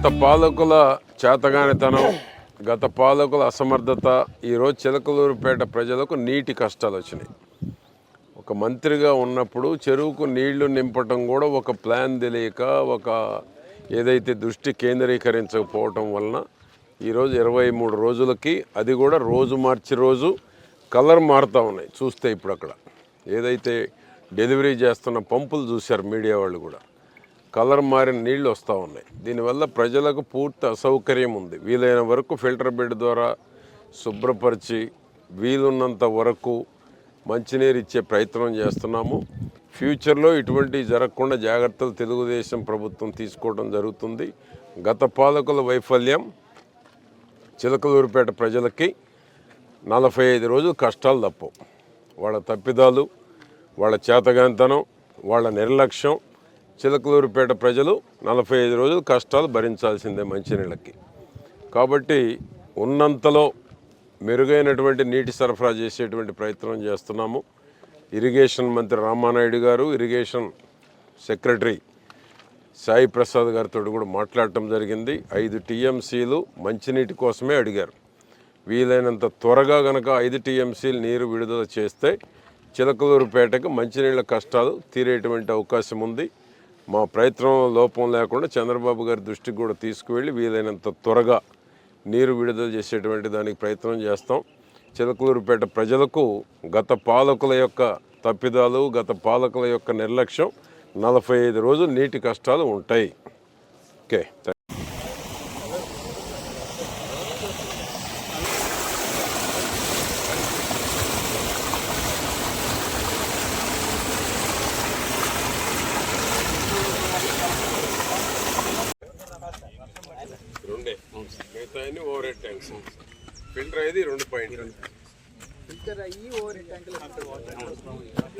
గత పాలకుల చేతగానితనం, గత పాలకుల అసమర్థత ఈరోజు చిలకలూరుపేట ప్రజలకు నీటి కష్టాలు వచ్చినాయి. ఒక మంత్రిగా ఉన్నప్పుడు చెరువుకు నీళ్లు నింపటం కూడా ఒక ప్లాన్ తెలియక, ఒక ఏదైతే దృష్టి కేంద్రీకరించకపోవటం వలన ఈరోజు 23 రోజులకి, అది కూడా రోజు మార్చి రోజు కలర్ మారుతూ ఉన్నాయి. చూస్తే ఇప్పుడు అక్కడ ఏదైతే డెలివరీ చేస్తున్న పంపులు చూశారు మీడియా వాళ్ళు కూడా, కలర్ మారిన నీళ్లు వస్తూ ఉన్నాయి. దీనివల్ల ప్రజలకు పూర్తి అసౌకర్యం ఉంది. వీలైన వరకు ఫిల్టర్ బెడ్ ద్వారా శుభ్రపరిచి వీలున్నంత వరకు మంచినీరు ఇచ్చే ప్రయత్నం చేస్తున్నాము. ఫ్యూచర్లో ఇటువంటి జరగకుండా జాగ్రత్తలు తెలుగుదేశం ప్రభుత్వం తీసుకోవడం జరుగుతుంది. గత పాలకుల వైఫల్యం చిలకలూరుపేట ప్రజలకి 45 రోజులు కష్టాలు తప్పవు. వాళ్ళ తప్పిదాలు, వాళ్ళ చేతగానితనం, వాళ్ళ నిర్లక్ష్యం, చిలకలూరుపేట ప్రజలు 45 రోజులు కష్టాలు భరించాల్సిందే మంచినీళ్ళకి. కాబట్టి ఉన్నంతలో మెరుగైనటువంటి నీటి సరఫరా చేసేటువంటి ప్రయత్నం చేస్తున్నాము. ఇరిగేషన్ మంత్రి రామానాయుడు గారు, ఇరిగేషన్ సెక్రటరీ సాయి ప్రసాద్ గారితో కూడా మాట్లాడటం జరిగింది. 5 టీఎంసీలు మంచినీటి కోసమే అడిగారు. వీలైనంత త్వరగా కనుక 5 టీఎంసీలు నీరు విడుదల చేస్తే చిలకలూరుపేటకు మంచినీళ్ళ కష్టాలు తీరేటువంటి అవకాశం ఉంది. మా ప్రయత్నం లోపం లేకుండా చంద్రబాబు గారి దృష్టికి కూడా తీసుకువెళ్ళి వీలైనంత త్వరగా నీరు విడుదల చేసేటువంటి దానికి ప్రయత్నం చేస్తాం. చిలకలూరుపేట ప్రజలకు గత పాలకుల యొక్క తప్పిదాలు, గత పాలకుల యొక్క నిర్లక్ష్యం 45 రోజులు నీటి కష్టాలు ఉంటాయి. ఓకే. రెండే మిగతా ఓవర్ హెడ్ ట్యాంక్స్. ఫిల్టర్ అయ్యేది 2 పాయింట్లు.